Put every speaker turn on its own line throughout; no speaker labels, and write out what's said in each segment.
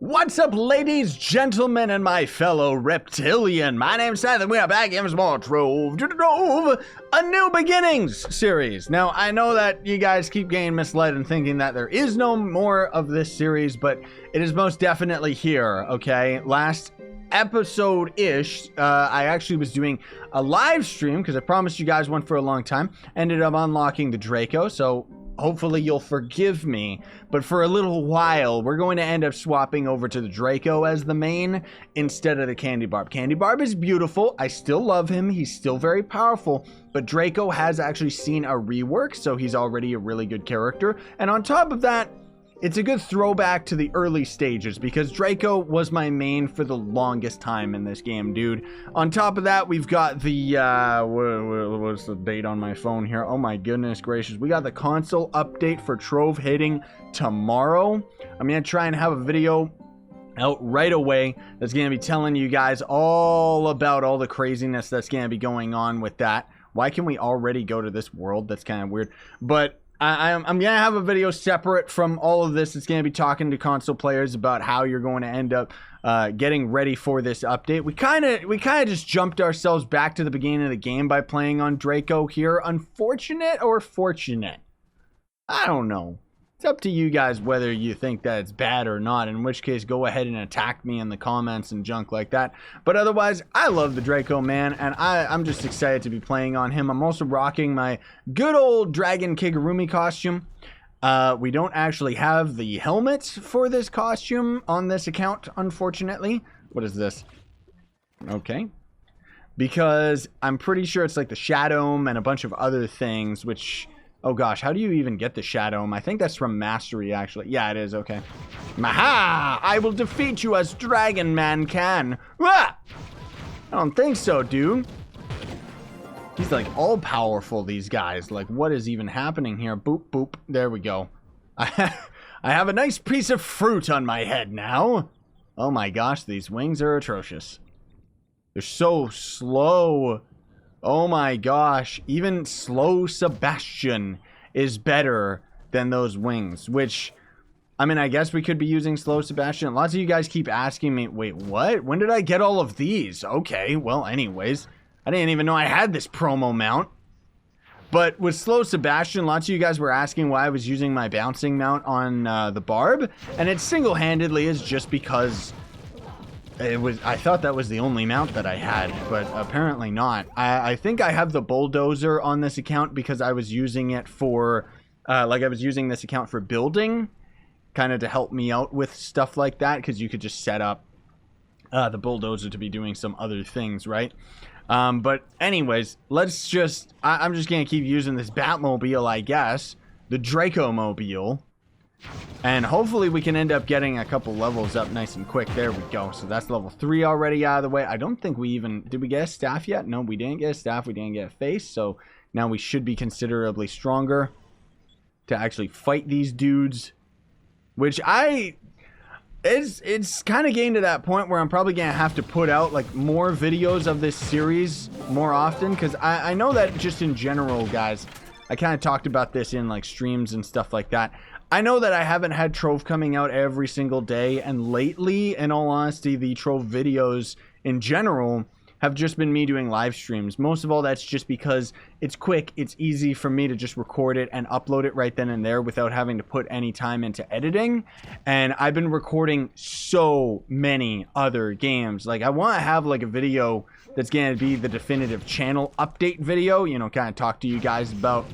What's up, ladies, gentlemen, and my fellow reptilian? My name's Scythe, and we are back in more Trove, a New Beginnings series. Now, I know that you guys keep getting misled and thinking that there is no more of this series, but it is most definitely here, okay? Last episode-ish, I actually was doing a live stream, because I promised you guys one for a long time. Ended up unlocking the Draco, so hopefully you'll forgive me, but for a little while, we're going to end up swapping over to the Draco as the main instead of the Candy Barb. Candy Barb is beautiful. I still love him. He's still very powerful, but Draco has actually seen a rework, so he's already a really good character. And on top of that, it's a good throwback to the early stages because Draco was my main for the longest time in this game, dude. On top of that, we've got the, what's the date on my phone here? Oh my goodness gracious. We got the console update for Trove hitting tomorrow. I'm going to try and have a video out right away that's going to be telling you guys all about all the craziness that's going to be going on with that. Why can we already go to this world? That's kind of weird. But I'm going to have a video separate from all of this. It's going to be talking to console players about how you're going to end up getting ready for this update. We kind of just jumped ourselves back to the beginning of the game by playing on Draco here. Unfortunate or fortunate? I don't know. It's up to you guys whether you think that it's bad or not, in which case go ahead and attack me in the comments and junk like that. But otherwise, I love the Draco, man, and I'm just excited to be playing on him. I'm also rocking my good old Dragon Kigurumi costume. We don't actually have the helmet for this costume on this account, unfortunately. What is this? Okay. Because I'm pretty sure it's like the Shadow and a bunch of other things, which... Oh gosh, how do you even get the Shadow? I think that's from Mastery, actually. Yeah, it is, okay. Maha! I will defeat you as Dragon Man can. Ah! I don't think so, dude. He's like all-powerful, these guys. Like, what is even happening here? Boop, boop. There we go. I have a nice piece of fruit on my head now. Oh my gosh, these wings are atrocious. They're so slow. Oh my gosh, even slow Sebastian is better than those wings, which, I mean, I guess we could be using slow Sebastian. Lots of you guys keep asking me, wait, what? When did I get all of these? Okay, well, anyways, I didn't even know I had this promo mount. But with slow Sebastian, lots of you guys were asking why I was using my bouncing mount on the Barb, and it single-handedly is just because... I thought that was the only mount that I had, but apparently not. I think I have the bulldozer on this account because I was using it for, I was using this account for building, kind of to help me out with stuff like that, because you could just set up the bulldozer to be doing some other things, right? But anyways, let's just, I'm just going to keep using this Batmobile, I guess, the Draco Mobile. And hopefully we can end up getting a couple levels up nice and quick. There we go. So that's level 3 already out of the way. I don't think we even... Did we get a staff yet? No, we didn't get a staff. We didn't get a face. So now we should be considerably stronger to actually fight these dudes. Which it's kind of getting to that point where I'm probably going to have to put out like more videos of this series more often. Because I know that just in general, guys, I kind of talked about this in like streams and stuff like that. I know that I haven't had Trove coming out every single day, and lately, in all honesty, the Trove videos in general have just been me doing live streams. Most of all, that's just because it's quick, it's easy for me to just record it and upload it right then and there without having to put any time into editing. And I've been recording so many other games. Like, I want to have like a video that's going to be the definitive channel update video, you know, kind of talk to you guys about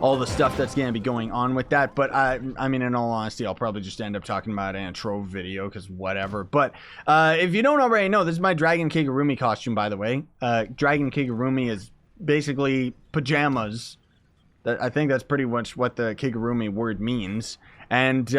all the stuff that's going to be going on with that. But I mean, in all honesty, I'll probably just end up talking about it in a Trove video, because whatever. But if you don't already know, this is my Dragon Kigurumi costume, by the way. Dragon Kigurumi is basically pajamas. I think that's pretty much what the Kigurumi word means. And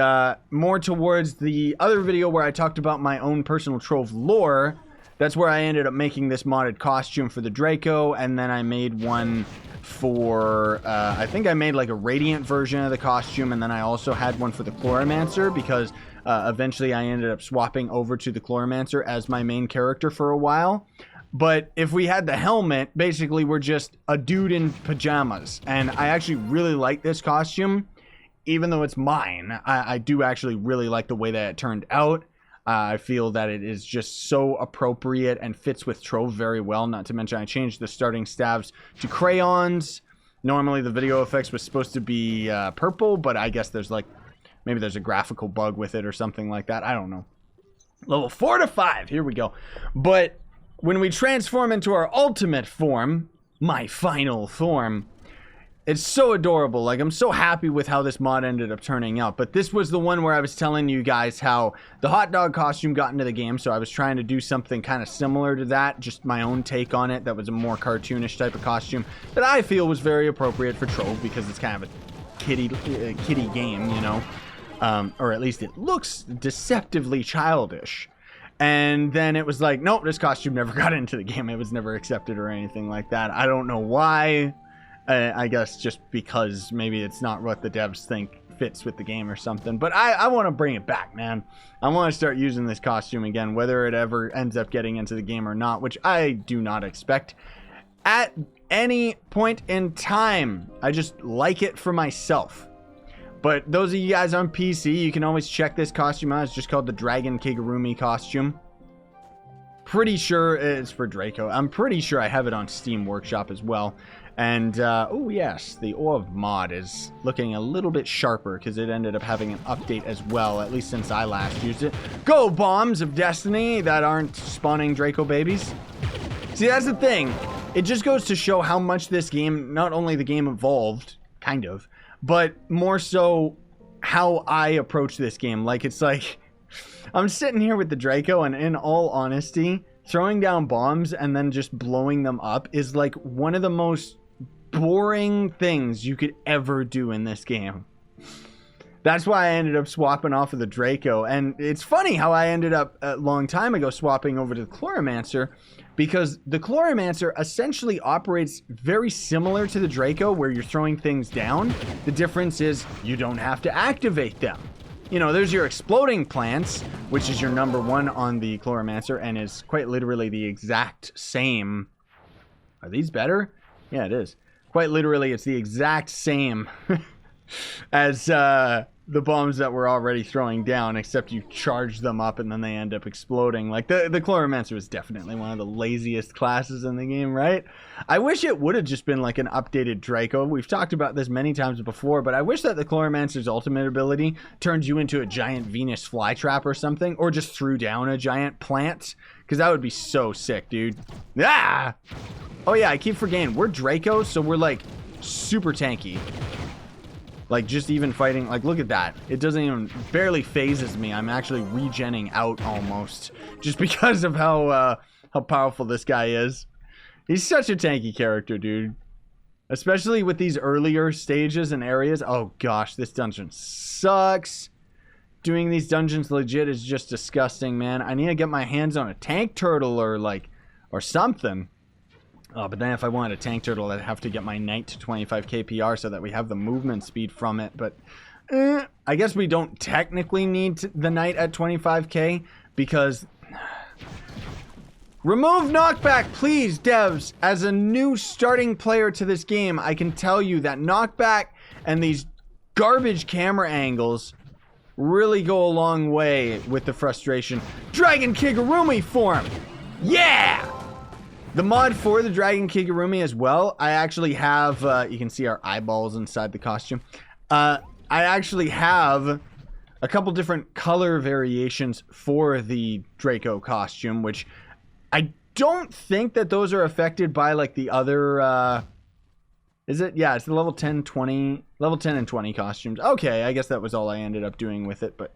more towards the other video where I talked about my own personal Trove lore, that's where I ended up making this modded costume for the Draco, and then I made one for, I think I made like a Radiant version of the costume, and then I also had one for the Cloromancer, because eventually I ended up swapping over to the Cloromancer as my main character for a while. But if we had the helmet, basically we're just a dude in pajamas, and I actually really like this costume. even though it's mine, I do actually really like the way that it turned out. I feel that it is just so appropriate and fits with Trove very well. Not to mention I changed the starting stabs to crayons. Normally the video effects was supposed to be purple, but I guess there's like, maybe there's a graphical bug with it or something like that. I don't know. Level 4 to 5. Here we go. But when we transform into our ultimate form, my final form, it's so adorable. Like, I'm so happy with how this mod ended up turning out. But this was the one where I was telling you guys how the hot dog costume got into the game. So I was trying to do something kind of similar to that. Just my own take on it. That was a more cartoonish type of costume that I feel was very appropriate for Trove because it's kind of a kiddie game, you know. Or at least it looks deceptively childish. And then it was like, nope, this costume never got into the game. It was never accepted or anything like that. I don't know why. I guess just because maybe it's not what the devs think fits with the game or something. But I want to bring it back, man. I want to start using this costume again, whether it ever ends up getting into the game or not, which I do not expect at any point in time. I just like it for myself. But those of you guys on PC, you can always check this costume out. It's just called the Dragon Kigurumi Costume. Pretty sure it's for Draco. I'm pretty sure I have it on Steam Workshop as well. And, oh yes, the Orb mod is looking a little bit sharper because it ended up having an update as well, at least since I last used it. Go, Bombs of Destiny that aren't spawning Draco babies. See, that's the thing. It just goes to show how much this game, not only the game evolved, kind of, but more so how I approach this game. Like, it's like, I'm sitting here with the Draco, and in all honesty, throwing down bombs and then just blowing them up is like one of the most boring things you could ever do in this game. That's why I ended up swapping off of the Draco. And it's funny how I ended up a long time ago swapping over to the Cloromancer, because the Cloromancer essentially operates very similar to the Draco, where you're throwing things down. The difference is you don't have to activate them. You know, there's your exploding plants, which is your #1 on the Cloromancer and is quite literally the exact same. Are these better? Yeah, it is. Quite literally, it's the exact same as the bombs that we're already throwing down, except you charge them up and then they end up exploding. Like, the Cloromancer is definitely one of the laziest classes in the game, right? I wish it would have just been like an updated Draco. We've talked about this many times before, but I wish that the Cloromancer's ultimate ability turned you into a giant Venus flytrap or something, or just threw down a giant plant, because that would be so sick, dude. Ah! Oh yeah, I keep forgetting, we're Draco, so we're like super tanky. Like, just even fighting, like, look at that. It doesn't even, barely phases me. I'm actually regenning out almost, just because of how powerful this guy is. He's such a tanky character, dude. Especially with these earlier stages and areas. Oh gosh, this dungeon sucks. Doing these dungeons legit is just disgusting, man. I need to get my hands on a tank turtle or like, or something. Oh, but then if I wanted a tank turtle, I'd have to get my knight to 25 kpr so that we have the movement speed from it. But I guess we don't technically need the knight at 25k because... Remove knockback, please, devs. As a new starting player to this game, I can tell you that knockback and these garbage camera angles really go a long way with the frustration. Dragon Kigurumi form! Yeah! The mod for the Dragon Kigurumi as well, I actually have, you can see our eyeballs inside the costume. I actually have a couple different color variations for the Draco costume, which I don't think that those are affected by like the other, is it? Yeah, it's the level 10, 20, level 10 and 20 costumes. Okay, I guess that was all I ended up doing with it, but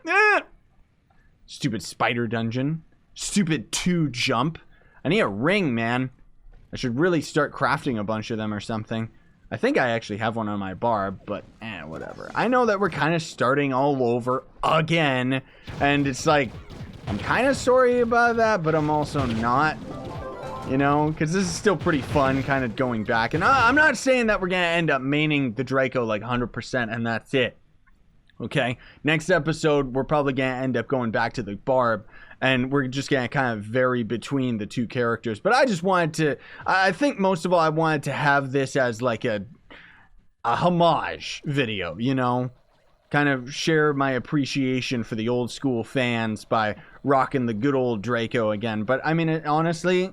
stupid spider dungeon. Stupid 2 jump. I need a ring, man. I should really start crafting a bunch of them or something. I think I actually have one on my barb, but whatever. I know that we're kind of starting all over again, and it's like, I'm kind of sorry about that, but I'm also not, you know, because this is still pretty fun kind of going back. And I'm not saying that we're going to end up maining the Draco like 100% and that's it. Okay, next episode, we're probably going to end up going back to the barb, and we're just going to kind of vary between the 2 characters. But I just wanted to, I think most of all, I wanted to have this as like a homage video, you know? kind of share my appreciation for the old school fans by rocking the good old Draco again. But I mean, honestly,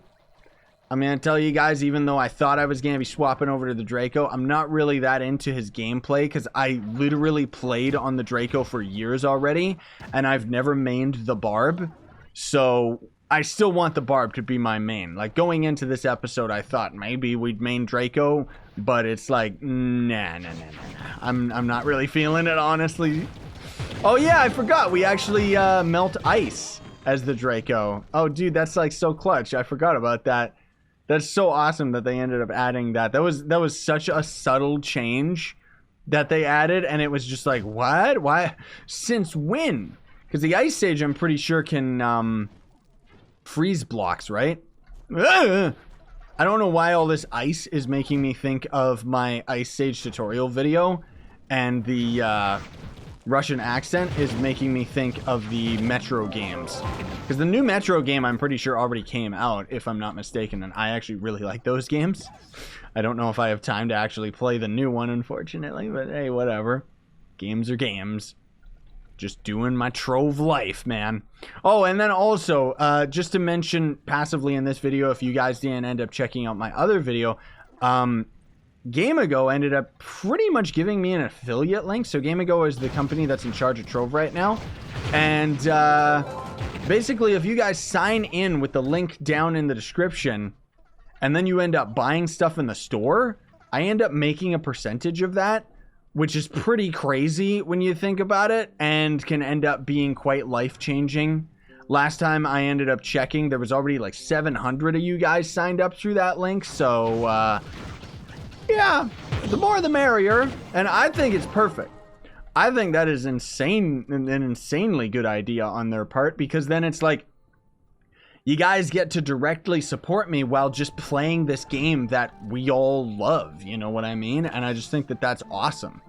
I'm going to tell you guys, even though I thought I was going to be swapping over to the Draco, I'm not really that into his gameplay because I literally played on the Draco for years already, and I've never mained the Barb. So I still want the Barb to be my main. Like, going into this episode, I thought maybe we'd main Draco, but it's like, nah. I'm not really feeling it, honestly. Oh yeah, I forgot. We actually melt ice as the Draco. Oh, dude, that's like so clutch. I forgot about that. That's so awesome that they ended up adding that. That was such a subtle change that they added, and it was just like, what? Why? Since when? Because the Ice Sage, I'm pretty sure, can freeze blocks, right? Ugh! I don't know why all this ice is making me think of my Ice Sage tutorial video, and the Russian accent is making me think of the Metro games. Because the new Metro game, I'm pretty sure, already came out, if I'm not mistaken, and I actually really like those games. I don't know if I have time to actually play the new one, unfortunately, but hey, whatever. Games are games. Just doing my Trove life, man. Oh, and then also, just to mention passively in this video, if you guys didn't end up checking out my other video, Gamago ended up pretty much giving me an affiliate link. So Gamago is the company that's in charge of Trove right now. And basically, if you guys sign in with the link down in the description, and then you end up buying stuff in the store, I end up making a percentage of that, which is pretty crazy when you think about it, and can end up being quite life-changing. Last time I ended up checking, there was already like 700 of you guys signed up through that link, so yeah, the more the merrier, and I think it's perfect. I think that is insane, an insanely good idea on their part, because then it's like, you guys get to directly support me while just playing this game that we all love, you know what I mean? And I just think that that's awesome.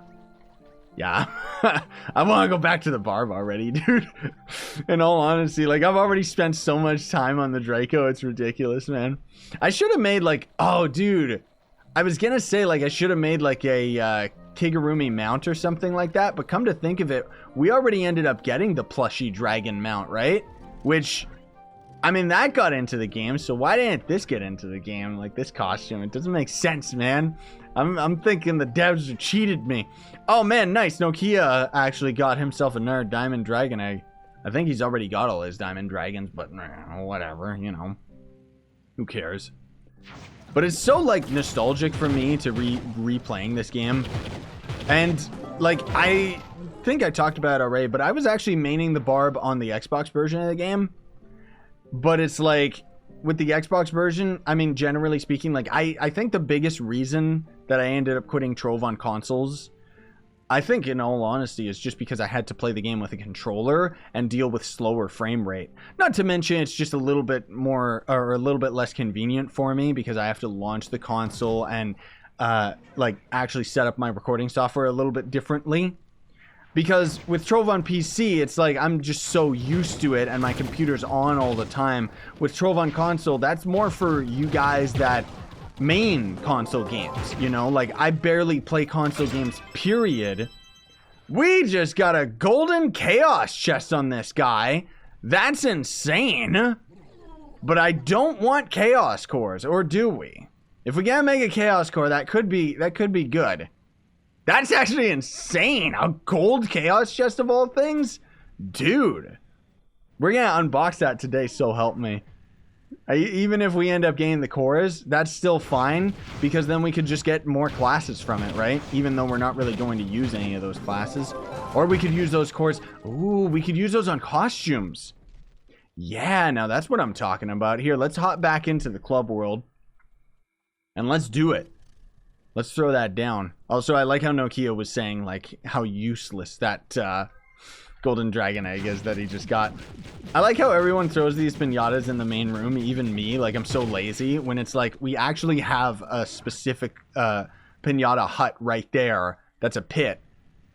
Yeah, I want to go back to the Barb already, dude. In all honesty, like, I've already spent so much time on the Draco, it's ridiculous, man. I should have made, like, oh, dude, I was gonna say, like, I should have made, like, a Kigurumi mount or something like that, but come to think of it, we already ended up getting the plushy dragon mount, right? Which, I mean, that got into the game, so why didn't this get into the game? Like, this costume, it doesn't make sense, man. I'm thinking the devs cheated me. Oh, man, nice. Nokia actually got himself another diamond dragon egg. I think he's already got all his diamond dragons, but whatever, you know. Who cares? But it's so, like, nostalgic for me to replaying this game. And, like, I think I talked about it already, but I was actually maining the Barb on the Xbox version of the game. But it's like, with the Xbox version, I mean, generally speaking, like, I think the biggest reason that I ended up quitting Trove on consoles, I think, in all honesty, is just because I had to play the game with a controller and deal with slower frame rate. Not to mention, it's just a little bit more, or a little bit less convenient for me, because I have to launch the console and, like, actually set up my recording software a little bit differently. Because with Trove on PC, it's like I'm just so used to it and my computer's on all the time. With Trove on console, that's more for you guys that main console games, you know? Like, I barely play console games, period. We just got a golden chaos chest on this guy. That's insane. But I don't want chaos cores, or do we? If we gotta make a chaos core, that could be good. That's actually insane. A gold chaos chest of all things? Dude. We're going to unbox that today, so help me. Even if we end up getting the cores, that's still fine, because then we could just get more classes from it, right? Even though we're not really going to use any of those classes. Or we could use those cores. Ooh, we could use those on costumes. Yeah, now that's what I'm talking about. Here, let's hop back into the club world. And let's do it. Let's throw that down. Also, I like how Nokia was saying, like, how useless that golden dragon egg is that he just got. I like how everyone throws these pinatas in the main room, even me. Like, I'm so lazy, when it's like, we actually have a specific pinata hut right there that's a pit,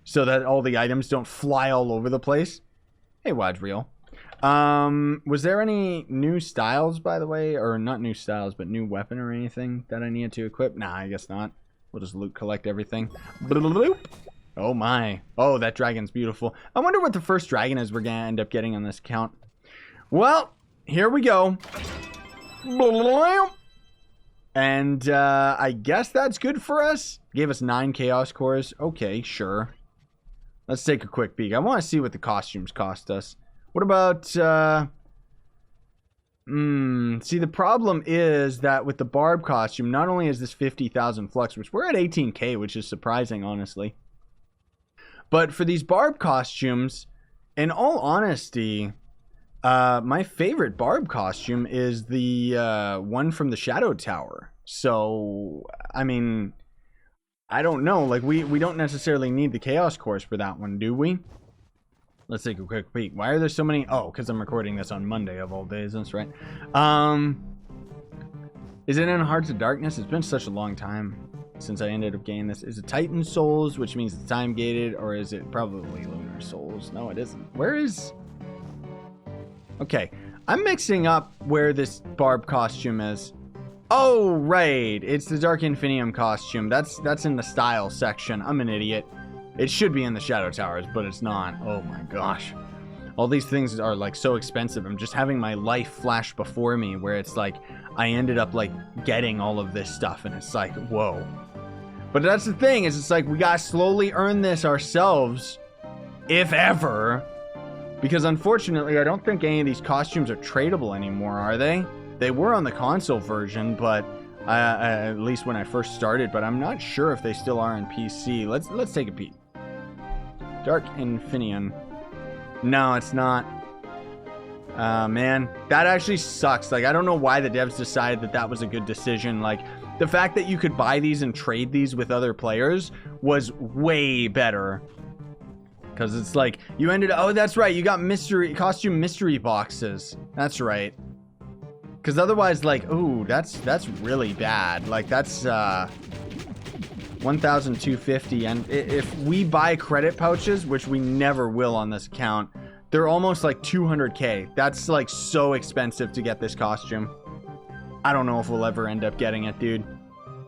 so that all the items don't fly all over the place. Hey, Wadriel. Was there any new styles, by the way? Or not new styles, but new weapon or anything that I needed to equip? Nah, I guess not. We'll just loot collect everything. Bloop. Oh my. Oh, that dragon's beautiful. I wonder what the first dragon is we're going to end up getting on this account. Well, here we go. And I guess that's good for us. Gave us 9 chaos cores. Okay, sure. Let's take a quick peek. I want to see what the costumes cost us. What about... see, the problem is that with the Barb costume, not only is this 50,000 flux, which we're at 18k, which is surprising, honestly. But for these Barb costumes, in all honesty... my favorite Barb costume is the one from the Shadow Tower. So, I mean, I don't know. Like, we don't necessarily need the Chaos Cores for that one, do we? Let's take a quick peek. Why are there so many? Oh, because I'm recording this on Monday of all days. That's right. Is it in Hearts of Darkness? It's been such a long time since I ended up getting this. Is it Titan Souls, which means it's time gated, or is it probably Lunar Souls? No, it isn't. Where is... Okay, I'm mixing up where this Barb costume is. Oh, right. It's the Dark Infinium costume. That's in the style section. I'm an idiot. It should be in the Shadow Towers, but it's not. Oh my gosh. All these things are like so expensive. I'm just having my life flash before me where it's like I ended up like getting all of this stuff and it's like, whoa. But that's the thing, is it's like we gotta slowly earn this ourselves, if ever. Because unfortunately, I don't think any of these costumes are tradable anymore, are they? They were on the console version, but at least when I first started, but I'm not sure if they still are on PC. Let's take a peek. Dark Infinium. No, it's not. Man, that actually sucks. Like, I don't know why the devs decided that that was a good decision. Like, the fact that you could buy these and trade these with other players was way better. Because it's like, you ended up... Oh, that's right. You got costume mystery boxes. That's right. Because otherwise, like, ooh, that's really bad. Like, that's 1,250. And if we buy credit pouches, which we never will on this account, they're almost like 200k. That's like so expensive to get this costume. I don't know if we'll ever end up getting it, dude.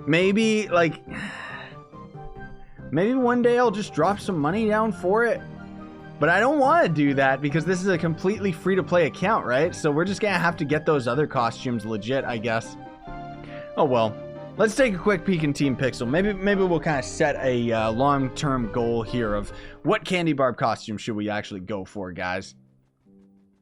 Maybe, like... Maybe one day I'll just drop some money down for it. But I don't want to do that because this is a completely free-to-play account, right? So we're just going to have to get those other costumes legit, I guess. Oh, well. Let's take a quick peek in Team Pixel. Maybe we'll kind of set a long-term goal here of what Candy Barb costume should we actually go for, guys.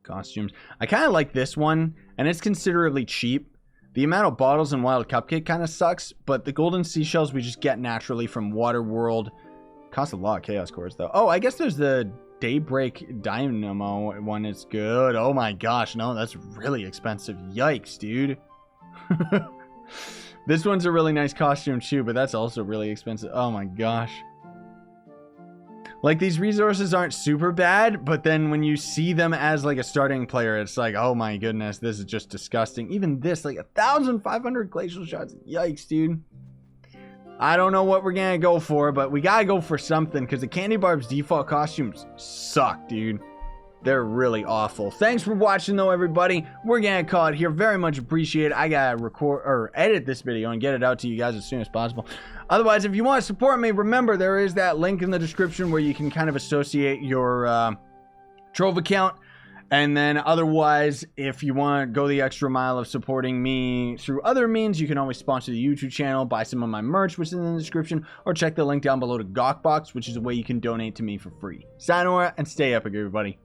Costumes. I kind of like this one, and it's considerably cheap. The amount of bottles in Wild Cupcake kind of sucks, but the golden seashells we just get naturally from Waterworld. Cost a lot of chaos cores, though. Oh, I guess there's the Daybreak Dynamo one. It's good. Oh my gosh, no, that's really expensive. Yikes, dude. This one's a really nice costume, too, but that's also really expensive. Oh my gosh. Like, these resources aren't super bad, but then when you see them as, like, a starting player, it's like, oh my goodness, this is just disgusting. Even this, like, 1,500 glacial shots. Yikes, dude. I don't know what we're gonna go for, but we gotta go for something, because the Candy Barb's default costumes suck, dude. They're really awful. Thanks for watching, though, everybody. We're gonna call it here. Very much appreciate it. I gotta record or edit this video and get it out to you guys as soon as possible. Otherwise, if you want to support me, remember there is that link in the description where you can kind of associate your Trove account. And then otherwise, if you want to go the extra mile of supporting me through other means, you can always sponsor the YouTube channel, buy some of my merch, which is in the description, or check the link down below to Gawkbox, which is a way you can donate to me for free. Sayonara, and stay epic, everybody.